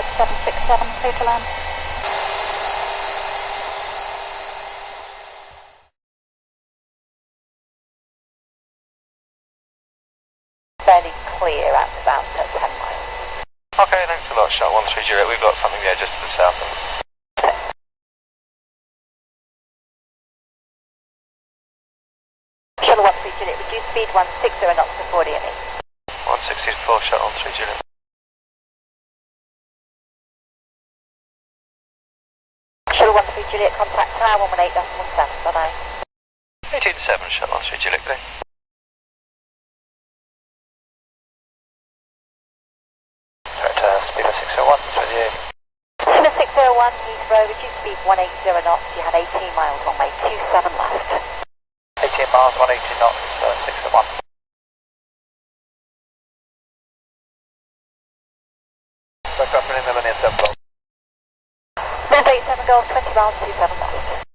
767, clear to land. Fairly clear out to about 10 miles. Okay, thanks a lot, Shot 130. We've got something there just to the south of us. Shuttle 130, reduce speed 160 knots to 40 ME. 164, Shot 130. Shuttle 13 Juliet, contact tower 118.17, bye-bye. 187, Shot 13 Juliet, good day. Speed 601, 28. Speed 601, Heathrow, reduce speed 180 knots, you have 18 miles one way, 27 left. 18 miles, 180 knots, 601. Back up in the Millennium 7 Golf. Millennium 7 Golf, 20 miles, 27 left.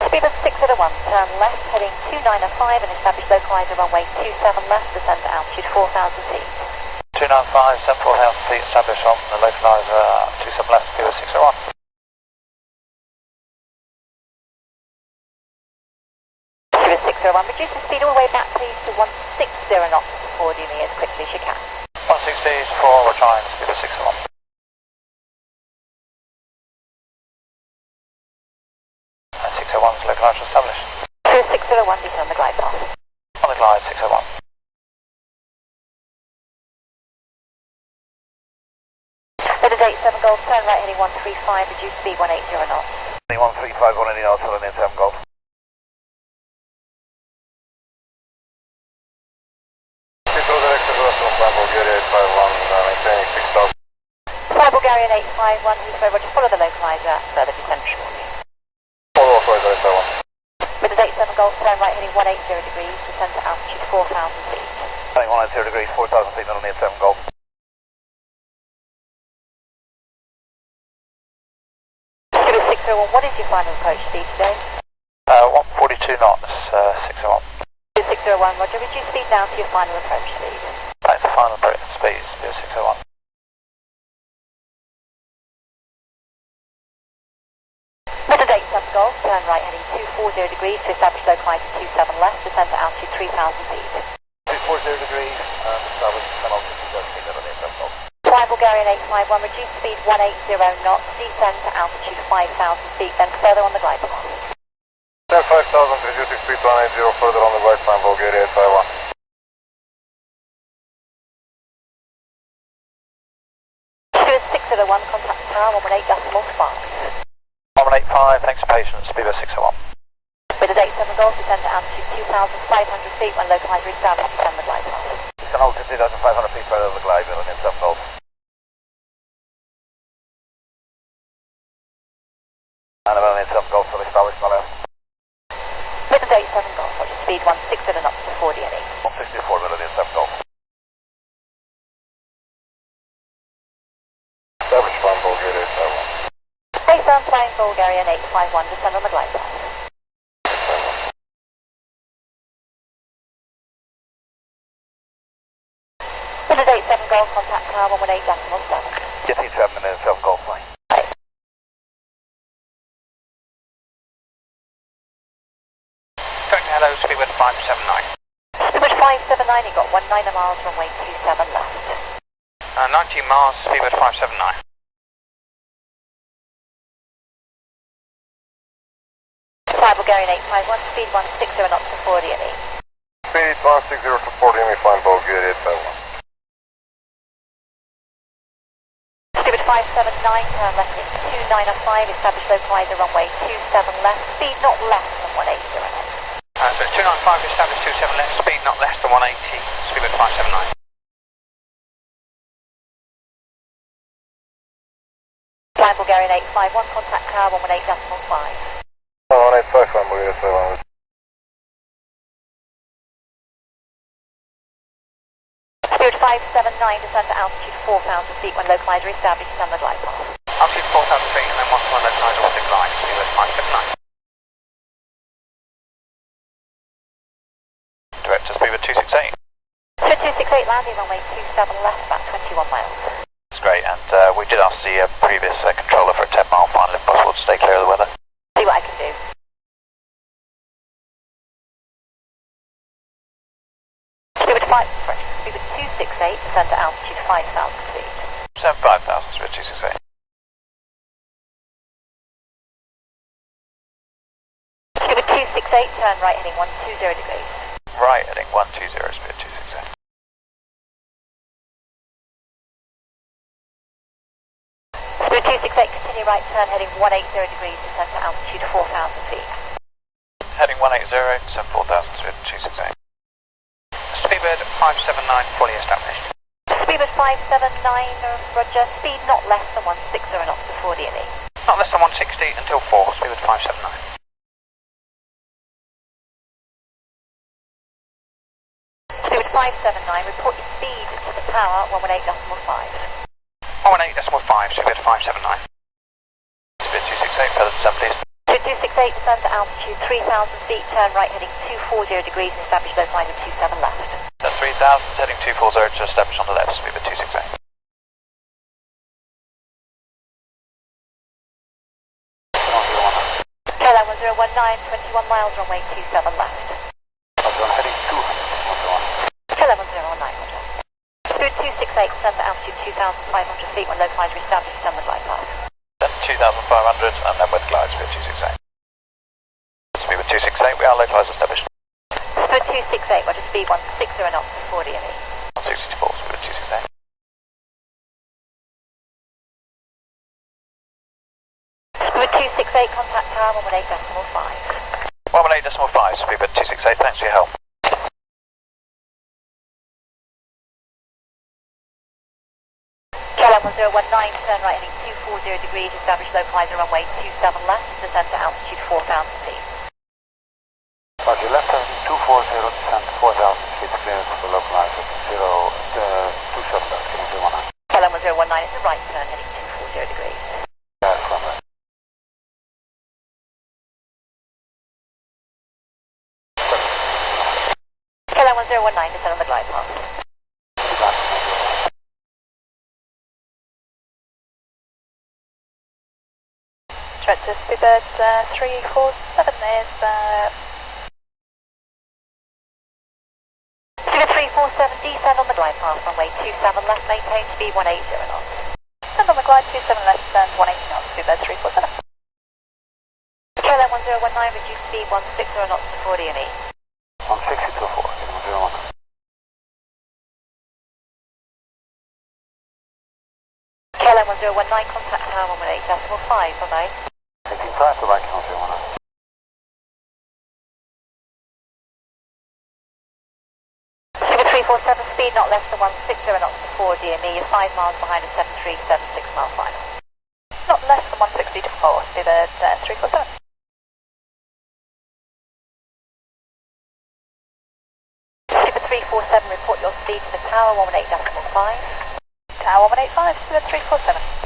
Speed of 601, turn left, heading 2905 and establish localizer runway 27 left, descend to altitude 4,000 feet. 295, 74,000 feet, established on the localizer 27 left, speed of 601. Speed of 601, reduce the speed all the way back please to 160 knots to 40 me as quickly as you can. 160 for we're trying, speed of 601. And 601's localizer established. Speed of 601, descend the glide path. On the glide, 601. Date 7 Golf, turn right heading 135, reduce speed 180 knots. 135, 180 knots, Millennium 7 Golf. Fly Bulgarian 851, Heathrow, roger, follow the localizer, further descend shortly. Follow localizer 851. With the date 7 Golf, turn right heading 180 degrees, descend to altitude 4,000 feet. Heading 180 degrees, 4,000 feet, Millennium 7 Golf. Speed of 601, what is your final approach speed today? 142 knots, 601. Speed 601, roger, reduce speed now to your final approach speed. That's the final speed, speed of 601. With the date 7 Golf, turn right heading 240 degrees to establish localizer 27 left, descend to altitude 3,000 feet. 240 degrees, establish penalty 27 feet, Millennium 7 Golf. Fly Bulgarian 851, reduce speed 180 knots, descend to altitude 5,000 feet, then further on the glide path. 5,000, reducing speed 180, further on the right side, Bulgaria 851. Speed 601, contact tower 118.5. 185, thanks for patience, speed of 601. With the date 7 Golf, descend to altitude 2,500 feet when localizer established, descend the glide path. It's an altitude 2,500 feet further than the glide, Millennium 7 Golf. And the Millennium 7 Golf will establish my left. With the date 7 Golf, roger, speed 160 knots to 40 ME. 164, Millennium 7 Golf. Establish from Bulgaria 851. Base on flying Bulgarian 851, descend on the glide path. With the date 7 Golf, contact tower 118.7. Get into Millennium 7 Golf line. Hello, speed with 579. Speed 579, you got 19 miles runway 27 left. 19 miles, speed with 579. Fly Bulgarian 851, speed 160 knots to 40 ME. Speed 160 to 40 ME, flying Bulgaria 851. Speed 579, turn left into 2905, establish localizer runway 27 left, speed not less than 180 knots. So it's 295, established 27 left, speed not less than 180, speed with 579. Fly Bulgarian 851, contact tower 118.5. 185, flying Bulgaria 7. Speed 579, descend to altitude 4,000 feet when localizer established, descend the glide path. Altitude 4,000 feet and then once one localizer on the glide, speed with 579. Director speed with 268. So 268 landing runway 27 left, about 21 miles. That's great, and We did ask the previous controller for a 10-mile final if possible to stay clear of the weather. See what I can do. Speed 268, descend to altitude 5,000 feet. 75,000, Speed 268. Speed 268, turn right heading 120 degrees. Right heading 120, Speed 268. Speed 268, continue right, turn heading 180 degrees, descend to altitude 4,000 feet. Heading 180, descend 4,000, Speed 268. Speedbird 579, fully established. Speedbird 579, roger, speed not less than 160 knots before DME. Not less than 160 until 4, Speedbird 579. Speedbird 579, report your speed to the tower 118.5. 118.5, Speedbird 579. Speed 268, further descent please. Speed 268, descend to altitude 3,000 feet, turn right heading 240 degrees and establish localizer 27 left. At 3,000, heading 240 to establish on the left, Speedbird 268. KLM 1019, 21 miles, runway 27 left. Heading 200, KLM 1019. Speed 268, descend to altitude 2,500 feet when localizer established, descend the glide path. Then 2,500 and then with glide, Speed 268. Speedbird 268, we are localized established. Speed 268, roger, speed 160 knots before DME. 160 to 4, Speedbird 268. Speed 268, contact tower 118.5. 118.5, Speedbird 268, thanks for your help. KLM 1019, turn right heading 240 degrees, establish localizer runway 27 left, descend to altitude 4,000 feet. Roger, left heading 240, descend 4,000 feet, clearance for localizer 27 left, KLM 1019 is a right turn heading 240 degrees. from there. KLM 1019, descend on the glide path. Straight to Speedbird 347 is Speedbird 347, descend on the glide path, runway 27 left, maintain speed 180 knots. Descend on the glide 27 left, descend 180 knots, Speedbird 347. KLM 1019, reduce speed 160 knots before DME. 160 to 4, 101. KLM 1019, contact tower 118.5, bye-bye. 18.5 to back, 101. Speedbird 347, speed not less than 160 knots before DME, you're 5 miles behind a 7376 mile final. Not less than 160 to 4, Speedbird 347. Speedbird 347, report your speed to the tower 118.5. Tower 185, Speedbird 347.